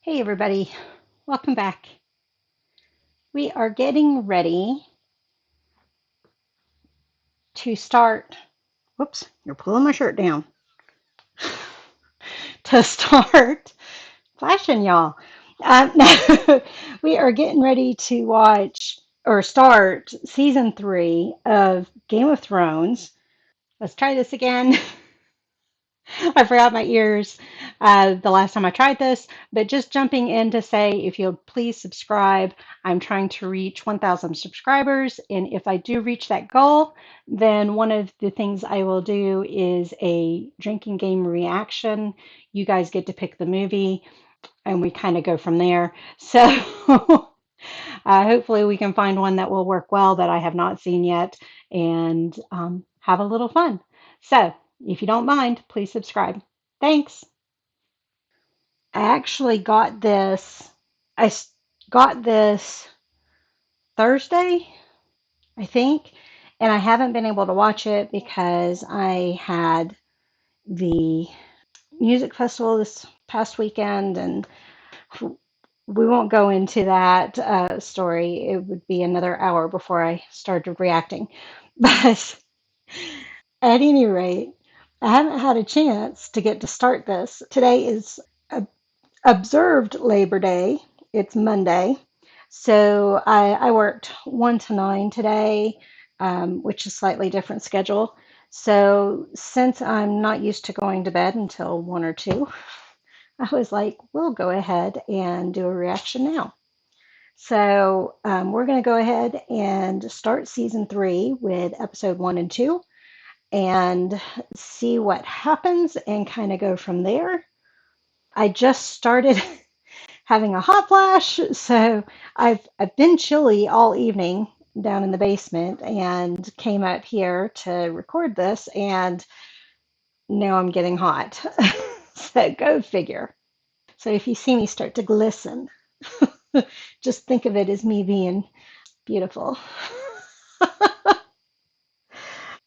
Hey everybody, welcome back. We are getting ready to start. Whoops, you're pulling my shirt down. To start flashing y'all. No, we are getting ready to watch or start season 3 of Game of Thrones. Let's try this again. I forgot my ears the last time I tried this, but just jumping in to say if you'll please subscribe. I'm trying to reach 1,000 subscribers, and if I do reach that goal, then one of the things I will do is a drinking game reaction. You guys get to pick the movie, and we kind of go from there. So hopefully we can find one that will work well that I have not seen yet and have a little fun. So if you don't mind, please subscribe. Thanks. I actually got this. Got this Thursday, I think, and I haven't been able to watch it because I had the music festival this past weekend, and we won't go into that story. It would be another hour before I started reacting. But at any rate, I haven't had a chance to get to start this. Today is observed Labor Day. It's Monday. So I worked 1 to 9 today, which is slightly different schedule. So since I'm not used to going to bed until 1 or 2, I was like, we'll go ahead and do a reaction now. So we're going to go ahead and start season 3 with episode 1 and 2 and see what happens and kind of go from there. I just started having a hot flash, so I've been chilly all evening down in the basement and came out here to record this, and now I'm getting hot. So go figure. So if you see me start to glisten, just think of it as me being beautiful.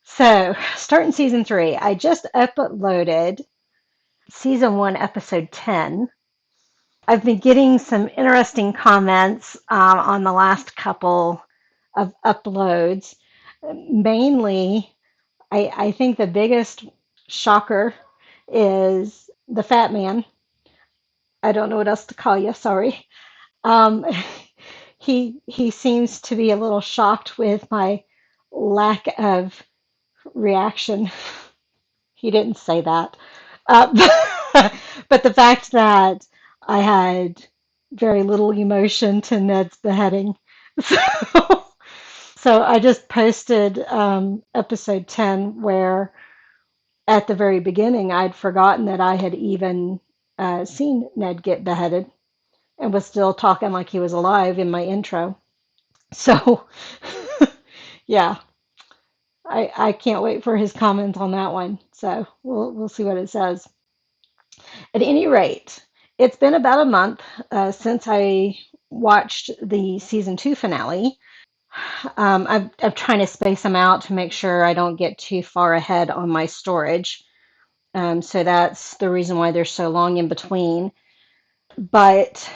So starting season 3, I just uploaded season 1, episode 10. I've been getting some interesting comments on the last couple of uploads. Mainly, I think the biggest shocker is the fat man. I don't know what else to call you, sorry. Um, he seems to be a little shocked with my lack of reaction. He didn't say that. But the fact that I had very little emotion to Ned's beheading. So, so I just posted episode 10 where at the very beginning I'd forgotten that I had even seen Ned get beheaded and was still talking like he was alive in my intro. So, yeah, I can't wait for his comments on that one. So we'll see what it says. At any rate, it's been about a month since I watched the season 2 finale. I'm trying to space them out to make sure I don't get too far ahead on my storage. So that's the reason why they're so long in between. But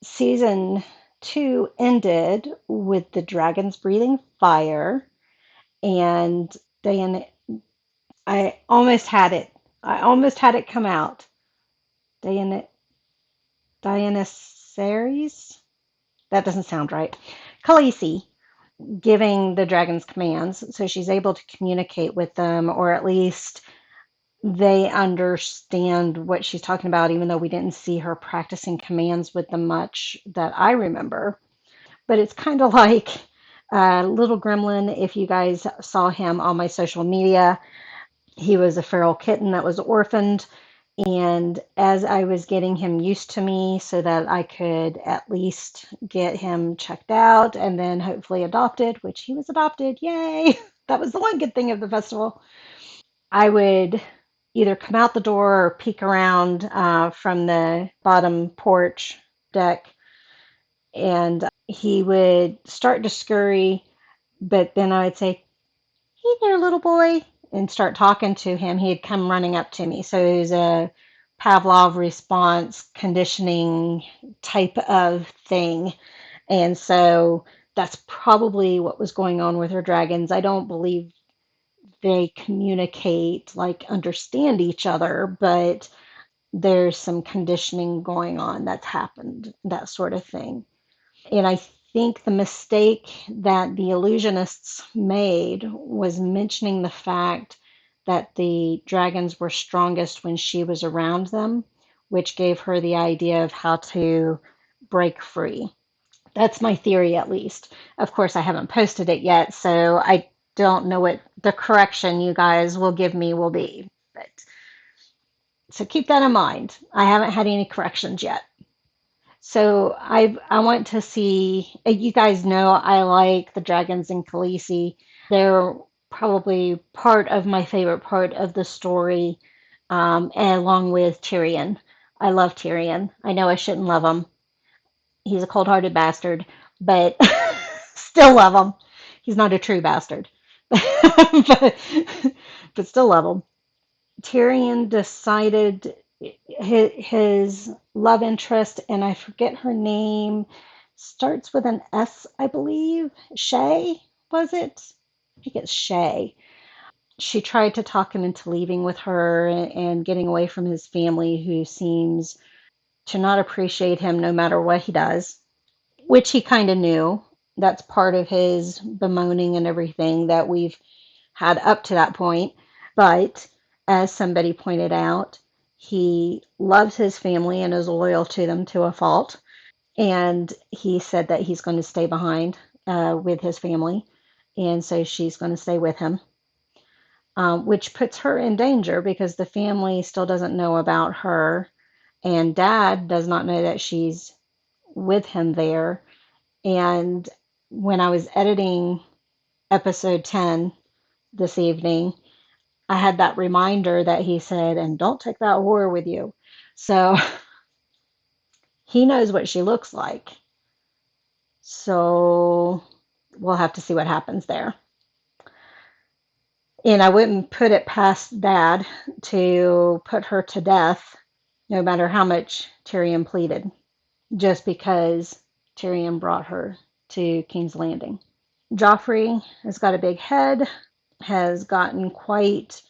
season 2 ended with the dragons breathing fire, and Diana, I almost had it. I almost had it come out. Diana, Dionysaries? That doesn't sound right. Khaleesi giving the dragons commands, so she's able to communicate with them, or at least they understand what she's talking about, even though we didn't see her practicing commands with them much that I remember. But it's kind of like Little Gremlin, if you guys saw him on my social media. He was a feral kitten that was orphaned. And as I was getting him used to me so that I could at least get him checked out and then hopefully adopted, which he was adopted, yay! That was the one good thing of the festival. I would either come out the door or peek around from the bottom porch deck, and he would start to scurry, but then I would say, "Hey there, little boy," and start talking to him. He'd come running up to me. So he was a Pavlov response conditioning type of thing. And so that's probably what was going on with her dragons. I don't believe they communicate, like understand each other, but there's some conditioning going on that's happened, that sort of thing. And I think the mistake that the illusionists made was mentioning the fact that the dragons were strongest when she was around them, which gave her the idea of how to break free. That's my theory, at least. Of course, I haven't posted it yet, so I don't know what the correction you guys will give me will be. But so keep that in mind. I haven't had any corrections yet. So I want to see. You guys know I like the dragons in Khaleesi. They're probably part of my favorite part of the story, along with Tyrion. I love Tyrion. I know I shouldn't love him. He's a cold-hearted bastard, but still love him. He's not a true bastard, but, but still love him. Tyrion decided his love interest, and I forget her name, starts with an S, I believe. Shay, was it? I think it's Shay. She tried to talk him into leaving with her and getting away from his family, who seems to not appreciate him no matter what he does, which he kind of knew. That's part of his bemoaning and everything that we've had up to that point. But as somebody pointed out, he loves his family and is loyal to them to a fault. And he said that he's going to stay behind with his family. And so she's going to stay with him, which puts her in danger because the family still doesn't know about her. And dad does not know that she's with him there. And when I was editing episode 10 this evening, I had that reminder that he said, and don't take that whore with you. So he knows what she looks like. So we'll have to see what happens there. And I wouldn't put it past Dad to put her to death, no matter how much Tyrion pleaded, just because Tyrion brought her to King's Landing. Joffrey has got a big head, has gotten quite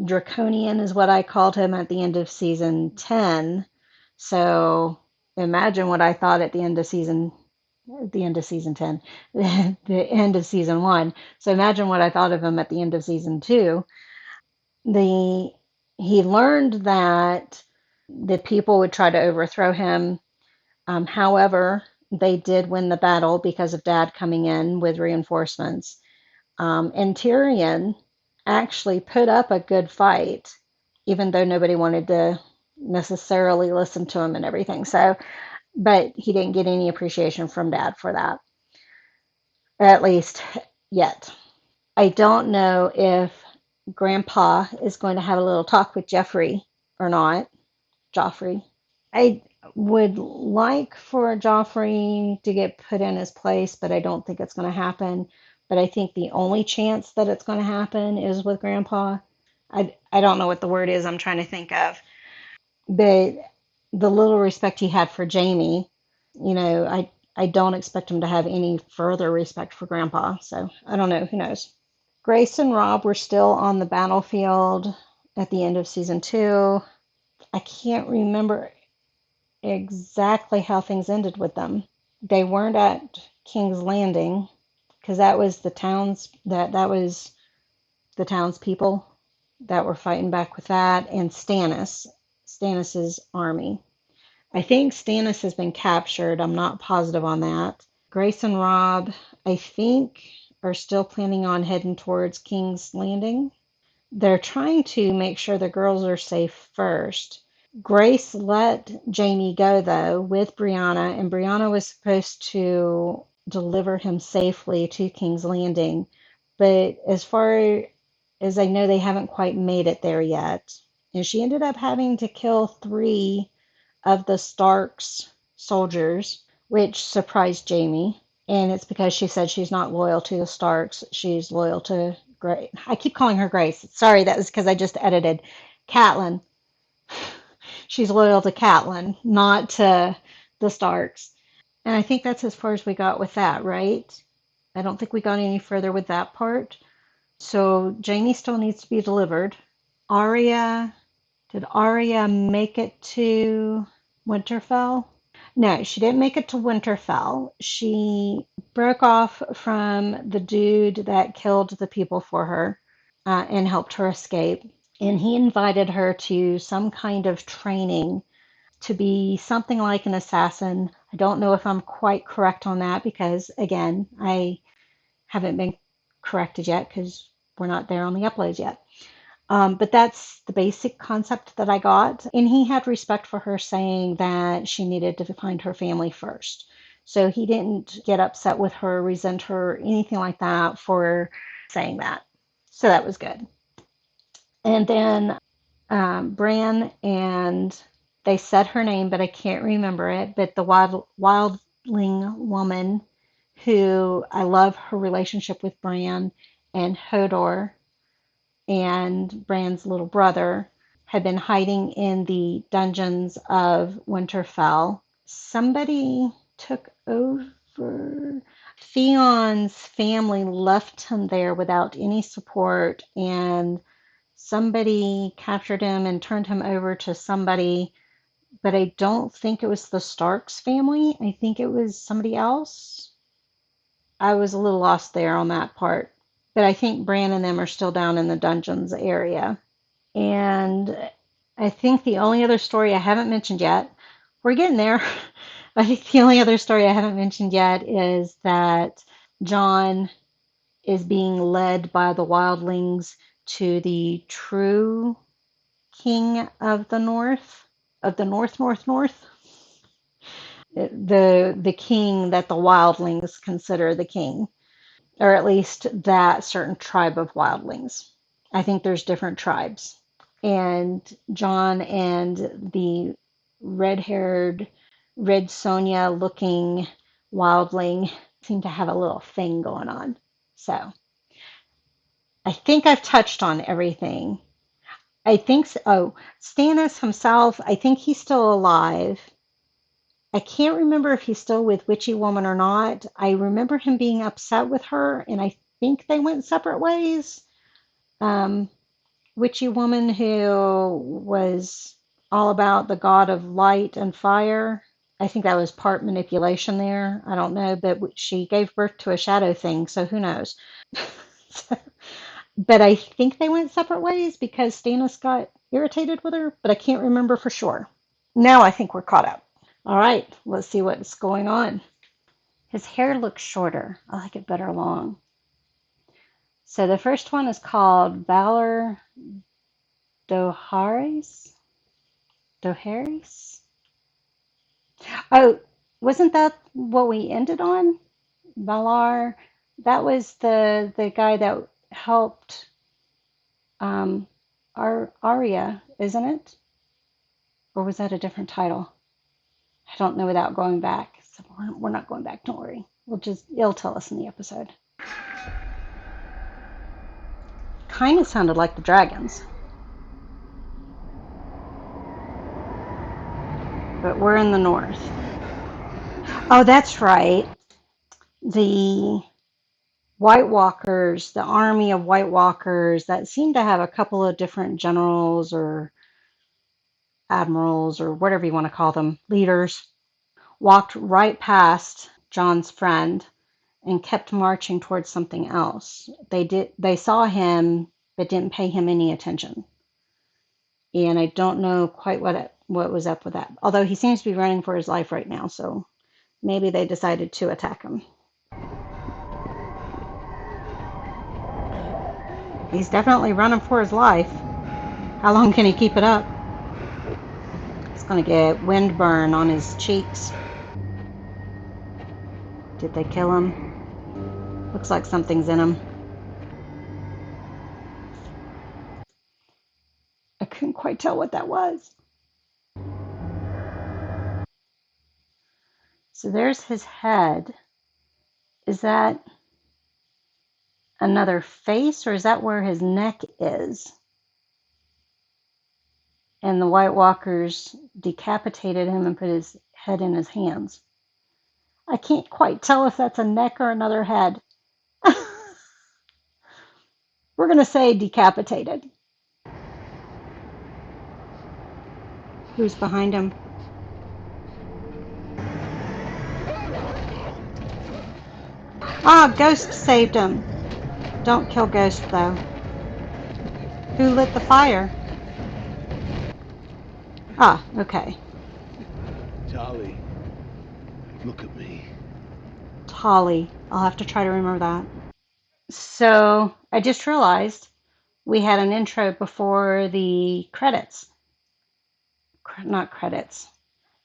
draconian, is what I called him at the end of season 10. So imagine what I thought at the end of season 10, the end of season 1. So imagine what I thought of him at the end of season 2. The He learned that the people would try to overthrow him. However, they did win the battle because of Dad coming in with reinforcements. And Tyrion actually put up a good fight, even though nobody wanted to necessarily listen to him and everything. So, but he didn't get any appreciation from Dad for that, at least yet. I don't know if Grandpa is going to have a little talk with Jeffrey or not. Joffrey. I would like for Joffrey to get put in his place, but I don't think it's going to happen. But I think the only chance that it's going to happen is with Grandpa. I don't know what the word is I'm trying to think of. But the little respect he had for Jamie, I don't expect him to have any further respect for Grandpa. So I don't know. Who knows? Grace and Rob were still on the battlefield at the end of season 2. I can't remember exactly how things ended with them. They weren't at King's Landing because that was the townspeople that were fighting back with that, and Stannis's army. I think Stannis has been captured. I'm not positive on that. Grace and Rob, I think, are still planning on heading towards King's Landing. They're trying to make sure the girls are safe first. Grace let Jamie go, though, with Brianna, and Brianna was supposed to deliver him safely to King's Landing. But as far as I know, they haven't quite made it there yet. And she ended up having to kill 3 of the Starks' soldiers, which surprised Jamie. And it's because she said she's not loyal to the Starks. She's loyal to Grace. I keep calling her Grace. Sorry, that was because I just edited Catelyn. She's loyal to Catelyn, not to the Starks. And I think that's as far as we got with that, right? I don't think we got any further with that part. So Jaime still needs to be delivered. Arya, did Arya make it to Winterfell? No, she didn't make it to Winterfell. She broke off from the dude that killed the people for her and helped her escape. And he invited her to some kind of training to be something like an assassin. I don't know if I'm quite correct on that because, again, I haven't been corrected yet because we're not there on the uploads yet. But that's the basic concept that I got. And he had respect for her saying that she needed to find her family first. So he didn't get upset with her, resent her, anything like that for saying that. So that was good. And then Bran and they said her name, but I can't remember it. But the wildling woman who I love her relationship with Bran and Hodor and Bran's little brother had been hiding in the dungeons of Winterfell. Somebody took over. Theon's family left him there without any support, and somebody captured him and turned him over to somebody, but I don't think it was the Starks family. I think it was somebody else. I was a little lost there on that part. But I think Bran and them are still down in the dungeons area. And I think the only other story I haven't mentioned yet, we're getting there. I think the only other story I haven't mentioned yet is that Jon is being led by the wildlings to the true king of the north, north, the king that the wildlings consider the king, or at least that certain tribe of wildlings. I think there's different tribes. And Jon and the red-haired, red Sonja looking wildling seem to have a little thing going on. So I think I've touched on everything. I think so. Oh, Stannis himself, I think he's still alive. I can't remember if he's still with Witchy Woman or not. I remember him being upset with her, and I think they went separate ways. Um, Witchy Woman, who was all about the god of light and fire. I think that was part manipulation there. I don't know, but she gave birth to a shadow thing, so who knows? But I think they went separate ways because Stannis got irritated with her, but I can't remember for sure. Now I think we're caught up. All right, let's see what's going on. His hair looks shorter. I like it better long. So the first one is called Valar Dohaeris. Dohaeris? Oh, wasn't that what we ended on? Valar. That was the guy that helped Arya, isn't it? Or was that a different title? I don't know without going back. So we're not going back. Don't worry. It'll tell us in the episode. Kind of sounded like the dragons, but we're in the north. Oh, that's right. The White Walkers, the army of White Walkers that seem to have a couple of different generals or admirals or whatever you want to call them, leaders, walked right past John's friend and kept marching towards something else. They saw him but didn't pay him any attention. And I don't know quite what was up with that. Although he seems to be running for his life right now, so maybe they decided to attack him. He's definitely running for his life. How long can he keep it up? He's going to get wind burn on his cheeks. Did they kill him? Looks like something's in him. I couldn't quite tell what that was. So there's his head. Is that another face, or is that where his neck is? and the White Walkers decapitated him and put his head in his hands. I can't quite tell if that's a neck or another head. We're going to say decapitated. Who's behind him? Ah, Ghost saved him. Don't kill Ghost, though. Who lit the fire? Ah, okay. Charlie, look at me. Tolly. I'll have to try to remember that. So, I just realized we had an intro before the credits. Not credits.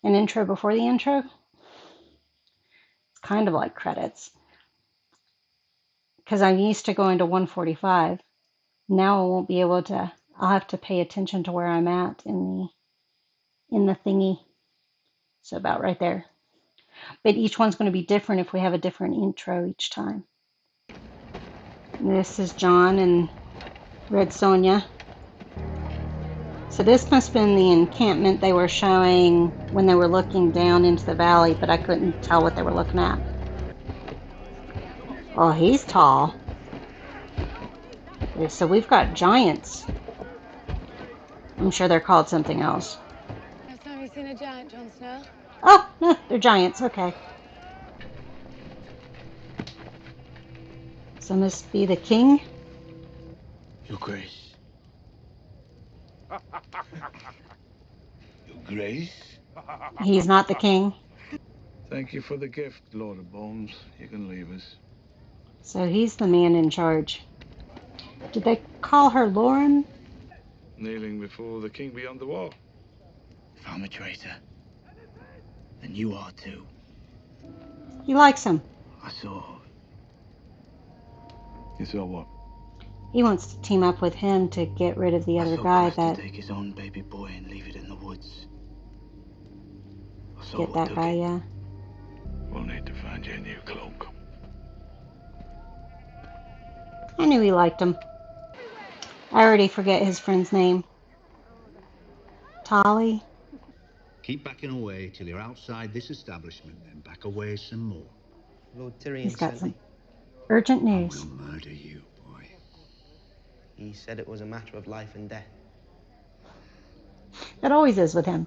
An intro before the intro? It's kind of like credits. Because I'm used to going to 145. Now I won't be able to. I'll have to pay attention to where I'm at in the thingy. So about right there. But each one's going to be different if we have a different intro each time. This is John and Red Sonja. So this must have been the encampment they were showing when they were looking down into the valley, but I couldn't tell what they were looking at. Oh, he's tall. So we've got giants. I'm sure they're called something else. Last time you seen a giant, Jon Snow? Oh, no, they're giants. Okay. So must be the king. Your Grace. Your Grace? He's not the king. Thank you for the gift, Lord of Bones. You can leave us. So he's the man in charge. Did they call her Lauren? Kneeling before the king beyond the wall. If I'm a traitor, then you are too. He likes him. I saw. You saw what? He wants to team up with him to get rid of the other guy that... take his own baby boy and leave it in the woods. I saw Get that guy, yeah. We'll need to find you a new cloak. I knew he liked him. I already forget his friend's name. Tolly? Keep backing away till you're outside this establishment, then back away some more. Lord Tyrion He's got sent some me. urgent I news. will murder you, boy. He said it was a matter of life and death. It always is with him.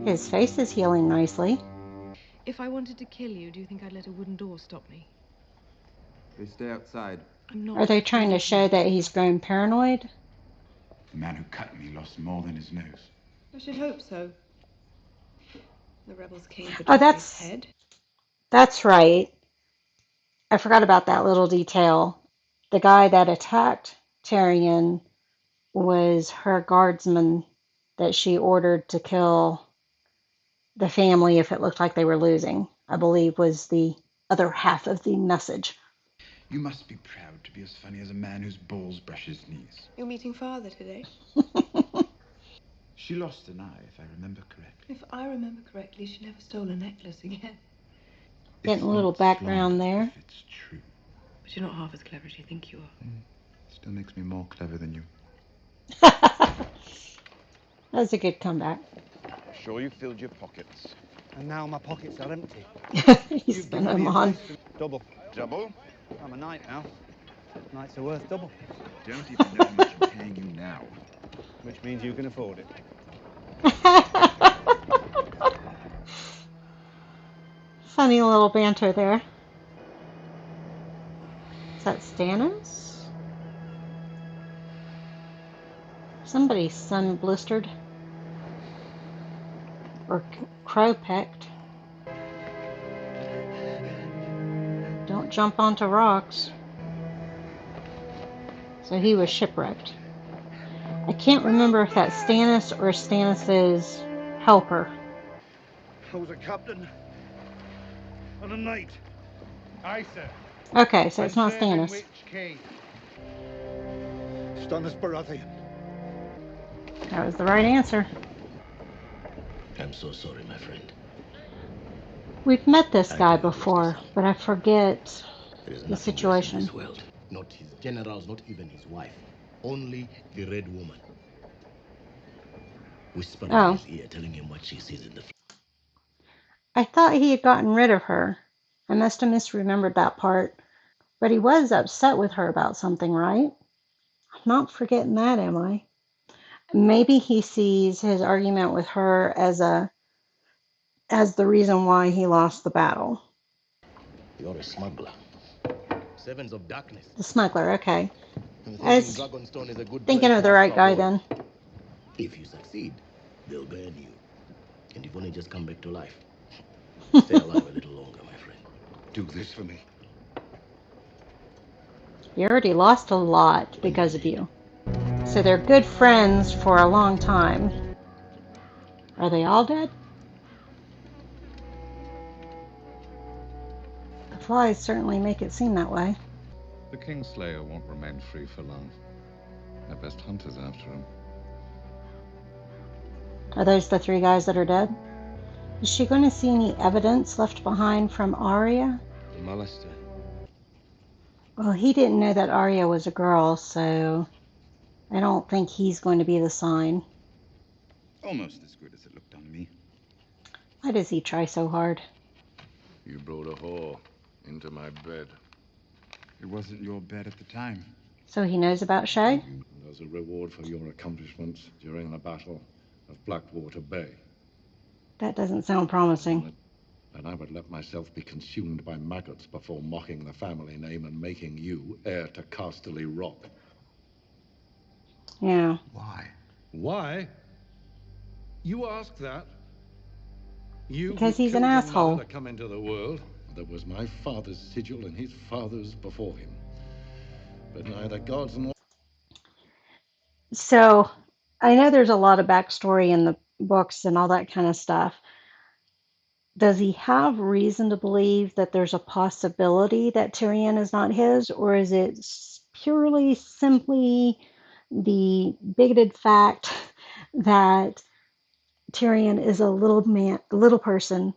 His face is healing nicely. If I wanted to kill you, do you think I'd let a wooden door stop me? They stay outside. I'm not. Are they trying to show that he's grown paranoid? The man who cut me lost more than his nose. I should hope so. The rebels came for Oh, Joffrey's head. that's right. I forgot about that little detail. The guy that attacked Tyrion was her guardsman that she ordered to kill the family if it looked like they were losing, I believe was the other half of the message. You must be proud to be as funny as a man whose balls brush his knees. You're meeting father today? She lost an eye, if I remember correctly. If I remember correctly, she never stole a necklace again. Getting a little background there. If it's true. But you're not half as clever as you think you are. Still makes me more clever than you. That's a good comeback. Sure you filled your pockets. And now my pockets are empty. He's spent them on. Double. Double? I'm a knight now. Knights are worth double. Don't even know how much I'm paying you now. Which means you can afford it. Funny little banter there. Is that Stannis? Somebody's sun blistered. Or crow pecked. Don't jump onto rocks. So he was shipwrecked. I can't remember if that's Stannis or Stannis's helper. I was a captain and a knight. Aye, sir. Okay, so it's not Stannis. Stannis Baratheon. That was the right answer. I'm so sorry, my friend. We've met this guy before, but I forget There is the nothing less in situation. this world. Not his generals, not even his wife. Only the Red Woman. Whispering in Oh, his ear, telling him what she sees in the I thought he had gotten rid of her. I must have misremembered that part. But he was upset with her about something, right? I'm not forgetting that, am I? Maybe he sees his argument with her as the reason why he lost the battle. You're a smuggler. Sevens of darkness. The smuggler, okay. I'm I thinking was Dragonstone is a good thinking place of to the ask right for a guy boy. then. If you succeed, they'll burn you. And you've only just come back to life. Stay alive a little longer, my friend. Do this for me. He already lost a lot When you're because of dead. you. So they're good friends for a long time. Are they all dead? The flies certainly make it seem that way. The Kingslayer won't remain free for long. Their best hunters after him. Are those the three guys that are dead? Is she going to see any evidence left behind from Arya? The molester. Well, he didn't know that Arya was a girl, so I don't think he's going to be the sign. Almost as good as it looked on me. Why does he try so hard? You brought a whore into my bed. It wasn't your bed at the time. So he knows about Shay? And as a reward for your accomplishments during the Battle of Blackwater Bay. That doesn't sound promising. And I would let myself be consumed by maggots before mocking the family name and making you heir to Casterly Rock. Yeah. Why? Why? You ask that? You who Because he's an Killed your mother asshole. to come into the world. That was my father's sigil and his father's before him. But neither gods nor... So I know there's a lot of backstory in the books and all that kind of stuff. Does he have reason to believe that there's a possibility that Tyrion is not his, or is it purely simply the bigoted fact that Tyrion is a little man, a little person,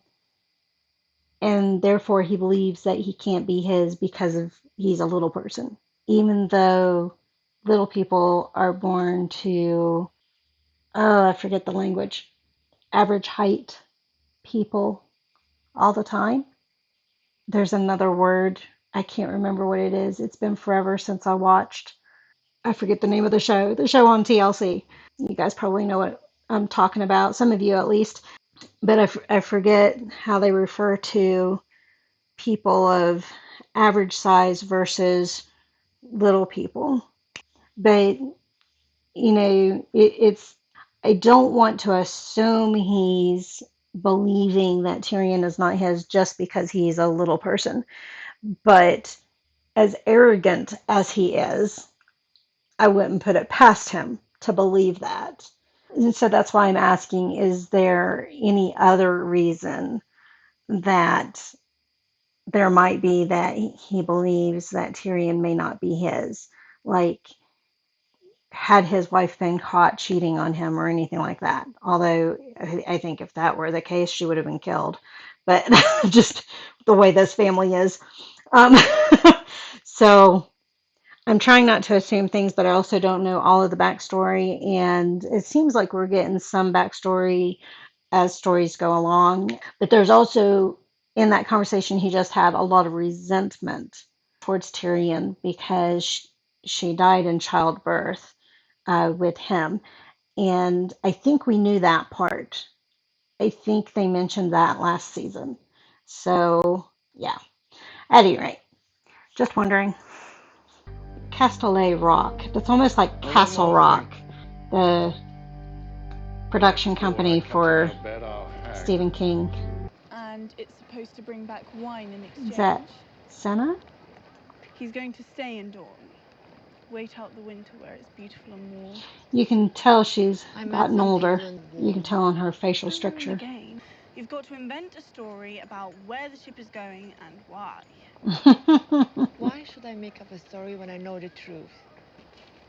and therefore he believes that he can't be his because of he's a little person, even though little people are born to, oh, I forget the language, average height people all the time. There's another word. I can't remember what it is. It's been forever since I watched. I forget the name of the show on TLC. You guys probably know what I'm talking about, some of you at least. But I forget how they refer to people of average size versus little people. But, it's, I don't want to assume he's believing that Tyrion is not his just because he's a little person. But as arrogant as he is, I wouldn't put it past him to believe that. And so that's why I'm asking, is there any other reason that there might be that he believes that Tyrion may not be his? Like, had his wife been caught cheating on him or anything like that? Although I think if that were the case, she would have been killed. But just the way this family is. Um, so I'm trying not to assume things, but I also don't know all of the backstory. And it seems like we're getting some backstory as stories go along. But there's also, in that conversation he just had, a lot of resentment towards Tyrion because she died in childbirth with him. And I think we knew that part. I think they mentioned that last season. So, yeah. At any rate, just wondering. Castellet Rock. That's almost like Oh, one Castle more thing. Rock, the production Before I company come to for your bed, I'll hang. Stephen King. And it's supposed to bring back wine in Is that exchange. Senna? He's going to stay in Dorne. Wait out the winter where it's beautiful and warm. You can tell she's I met gotten some older. people in You can tell on her facial Don't ruin the structure. game. You've got to invent a story about where the ship is going and why. Why should I make up a story when I know the truth?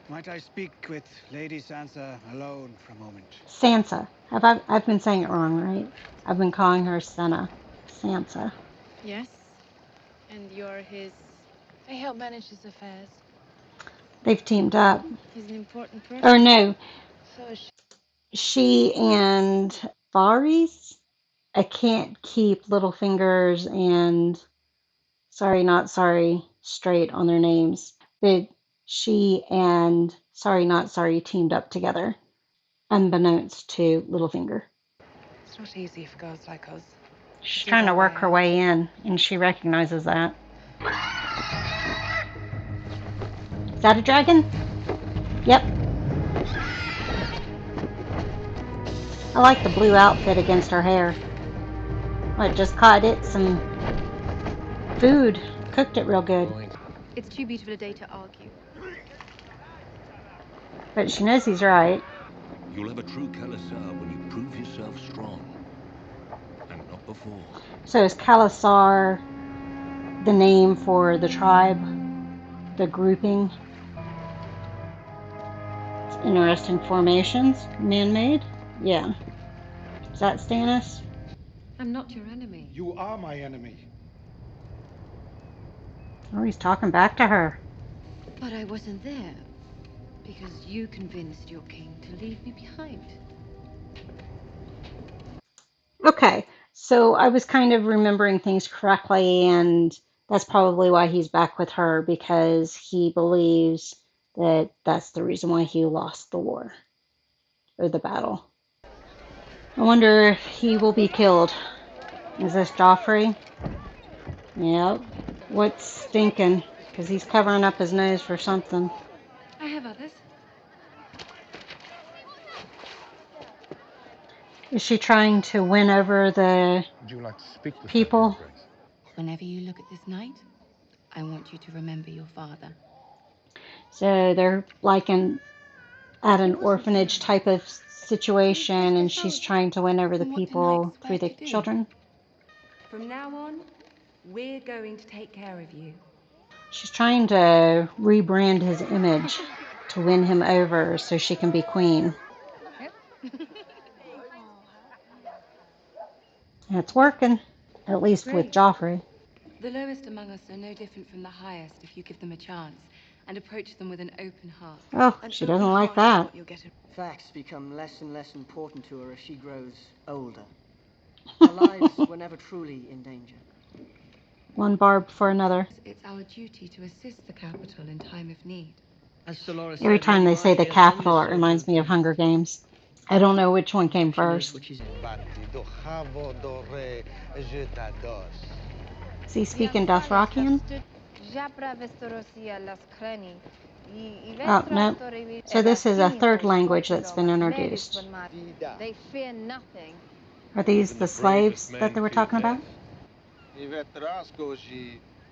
Might I speak with Lady Sansa alone for a moment? Sansa. I've been saying it wrong, right? I've been calling her Senna. Sansa. Yes. And you're his... I help manage his affairs. They've teamed up. He's an important person. Or no, So is she. she and Varys. I can't keep Littlefingers and Sorry Not Sorry straight on their names. But she and Sorry Not Sorry teamed up together, unbeknownst to Littlefinger. It's not easy for girls like us. She's To dig trying to our work way her out. way in, and she recognizes that. Is that a dragon? Yep. I like the blue outfit against her hair. I just caught it some food. Cooked it real good. It's too beautiful a day to argue. But she knows he's right. You'll have a true Khalasar when you prove yourself strong. And not before. So is Khalasar the name for the tribe? The grouping? It's interesting formations. Man-made? Yeah. Is that Stannis? I'm not your enemy. You are my enemy. Oh, he's talking back to her. But I wasn't there. Because you convinced your king to leave me behind. Okay, so I was kind of remembering things correctly, and that's probably why he's back with her, because he believes that that's the reason why he lost the war, or the battle. I wonder if he will be killed. Is this Joffrey? Yep. What's stinking? Because he's covering up his nose for something. I have others. Is she trying to win over the Would you like to speak with her, Your people? Grace? Whenever you look at this night, I want you to remember your father. So they're like at an orphanage type of situation, and she's trying to win over the And what do knights people swear through the to do? children. From now on, we're going to take care of you. She's trying to rebrand his image to win him over so she can be queen. And it's working, at least with Great. Joffrey. The lowest among us are no different from the highest if you give them a chance and approach them with an open heart. Oh, An she open doesn't like heart is that. what you'll get. Facts become less and less important to her as she grows older. Our lives were never truly in danger. One barb for another. It's our duty to assist the capital in time of need. As Dolores Every said, when time you they are say the here, send capital, your it reminds me of soldiers. Hunger Games. I don't know which one came She knows first. what she's in. Is he speaking Dothrakian? Oh, no. So this is a third language that's been introduced. They fear nothing. Are these the slaves that they were talking about?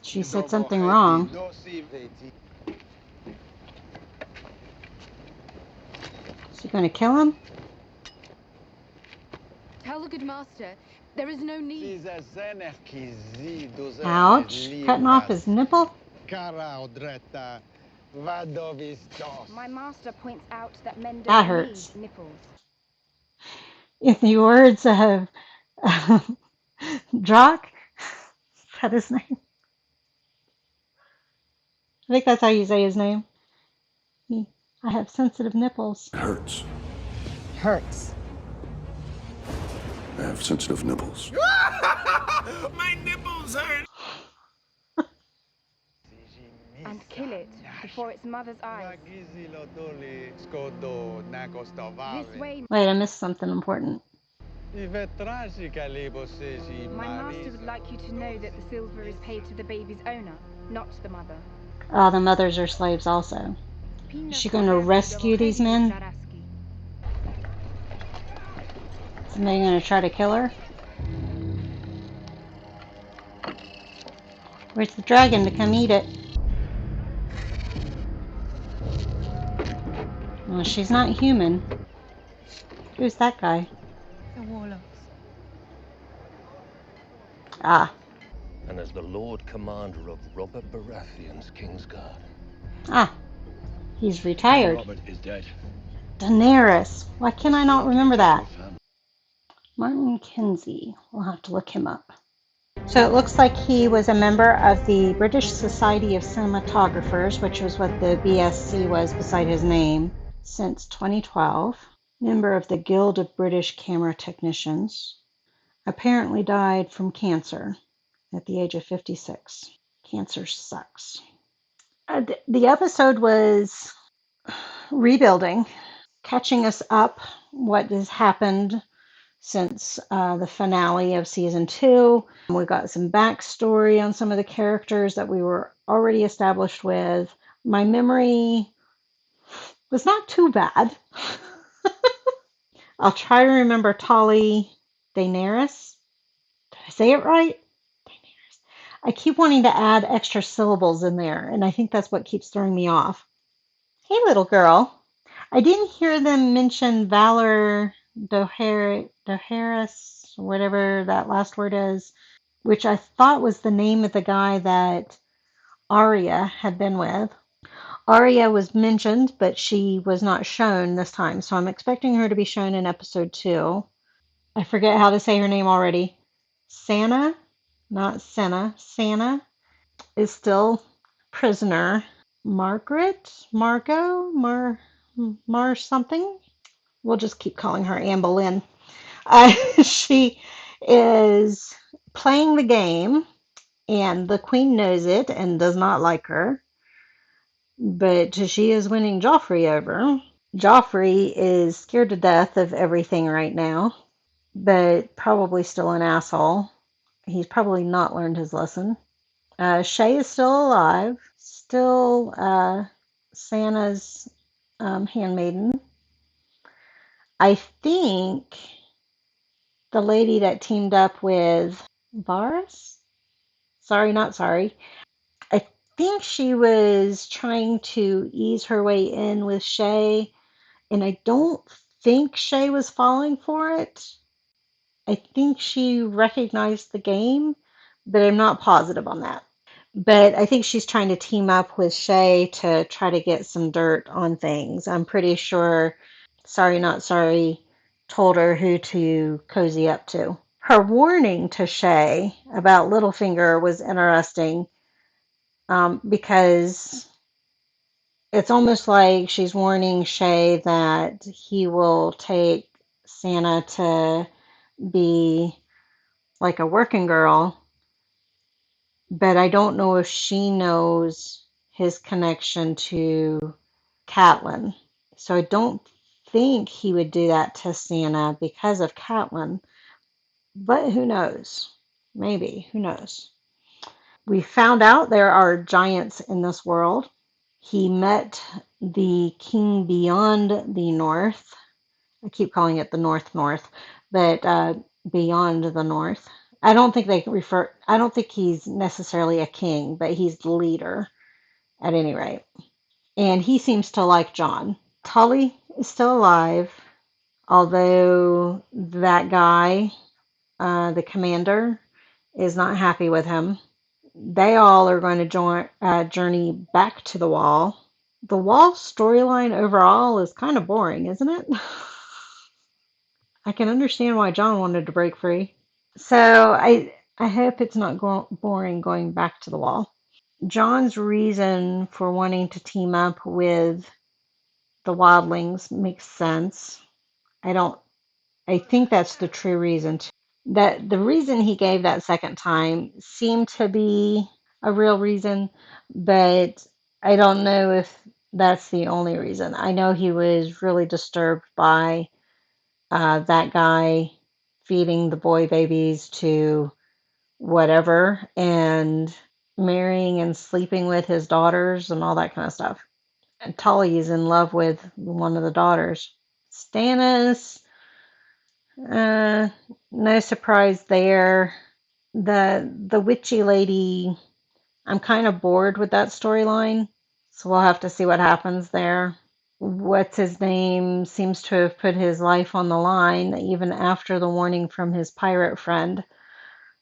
She said something wrong. Is he going to kill him? Tell the good master, there is no need. Ouch. Cutting off his nipple? My master points out that men That don't hurts. need nipples. In the words of Drock, is that his name? I think that's how you say his name. I have sensitive nipples. Hurts. Hurts. I have sensitive nipples. My nipples hurt! And kill it before its mother's eyes. This way. Wait, I missed something important. My master would like you to know that the silver is paid to the baby's owner, not the mother. Oh, the mothers are slaves also. Is she going to rescue these men? Somebody going to try to kill her? Where's the dragon to come eat it? Well, she's not human. Who's that guy? The warlocks. Ah. And as the Lord Commander of Robert Baratheon's Kingsguard. Ah. He's retired. Robert is dead. Daenerys. Why can I not remember that? Martin Kinsey. We'll have to look him up. So it looks like he was a member of the British Society of Cinematographers, which was what the BSC was beside his name, since 2012. Member of the Guild of British Camera Technicians. Apparently died from cancer at the age of 56. Cancer sucks. The episode was rebuilding, catching us up what has happened since the finale of season 2. We got some backstory on some of the characters that we were already established with. My memory was not too bad. I'll try to remember Tali Daenerys. Did I say it right? I keep wanting to add extra syllables in there, and I think that's what keeps throwing me off. Hey, little girl. I didn't hear them mention Valar Dohaeris, whatever that last word is, which I thought was the name of the guy that Arya had been with. Arya was mentioned, but she was not shown this time, so I'm expecting her to be shown in episode 2. I forget how to say her name already. Sansa, not Senna. Sansa is still prisoner. Mar something. We'll just keep calling her Anne Boleyn. She is playing the game, and the queen knows it and does not like her. But she is winning Joffrey over. Joffrey is scared to death of everything right now, but probably still an asshole. He's probably not learned his lesson. Shay is still alive, still Santa's handmaiden. I think the lady that teamed up with Varys? Sorry, not sorry. I think she was trying to ease her way in with Shay, and I don't think Shay was falling for it. I think she recognized the game, but I'm not positive on that. But I think she's trying to team up with Shay to try to get some dirt on things. I'm pretty sure Sorry Not Sorry told her who to cozy up to. Her warning to Shay about Littlefinger was interesting, because it's almost like she's warning Shay that he will take Santa to be like a working girl, but I don't know if she knows his connection to Catelyn. So I don't think he would do that to Santa because of Catelyn, but who knows? Maybe, who knows? We found out there are giants in this world. He met the king beyond the north. I keep calling it the North, but beyond the north. I don't think he's necessarily a king, but he's the leader at any rate. And he seems to like Jon. Tully is still alive, although that guy, the commander, is not happy with him. They all are going to journey back to the Wall. The Wall storyline overall is kind of boring, isn't it? I can understand why Jon wanted to break free. So I hope it's not boring going back to the Wall. Jon's reason for wanting to team up with the wildlings makes sense. I don't I think that's the true reason too. That the reason he gave that second time seemed to be a real reason, but I don't know if that's the only reason. I know he was really disturbed by that guy feeding the boy babies to whatever and marrying and sleeping with his daughters and all that kind of stuff. And Tully is in love with one of the daughters. Stannis, no surprise there. The witchy lady, I'm kind of bored with that storyline, so we'll have to see what happens there. What's his name seems to have put his life on the line even after the warning from his pirate friend.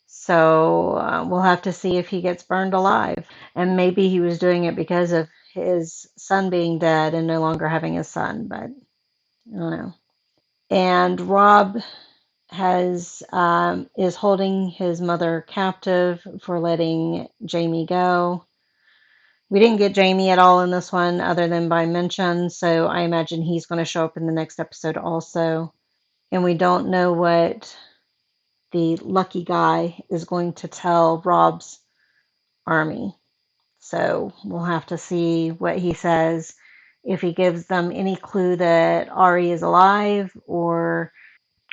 So we'll have to see if he gets burned alive. And maybe he was doing it because of his son being dead and no longer having his son, but I don't know. And Robb has is holding his mother captive for letting Jamie go. We didn't get Jamie at all in this one other than by mention, so I imagine he's going to show up in the next episode also. And we don't know what the lucky guy is going to tell Rob's army. So we'll have to see what he says, if he gives them any clue that Ari is alive or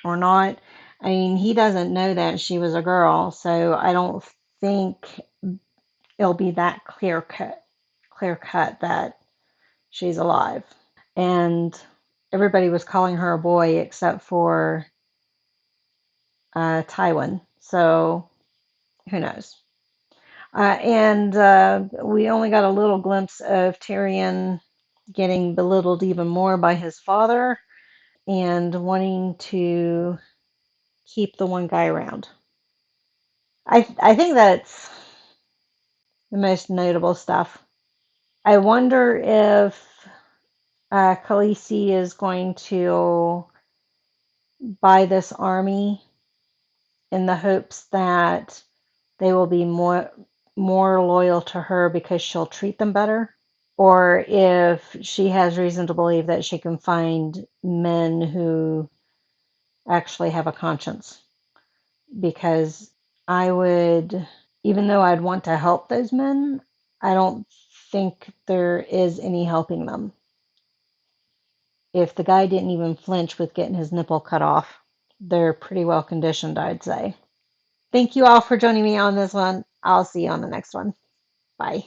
not. I mean, he doesn't know that she was a girl, so I don't think it'll be that clear cut that she's alive. And everybody was calling her a boy except for Tywin. So who knows? And we only got a little glimpse of Tyrion getting belittled even more by his father and wanting to keep the one guy around. I think that's the most notable stuff. I wonder if Khaleesi is going to buy this army in the hopes that they will be more loyal to her because she'll treat them better, or if she has reason to believe that she can find men who actually have a conscience. Because I would, even though I'd want to help those men, I don't think there is any helping them. If the guy didn't even flinch with getting his nipple cut off, they're pretty well conditioned, I'd say. Thank you all for joining me on this one. I'll see you on the next one. Bye.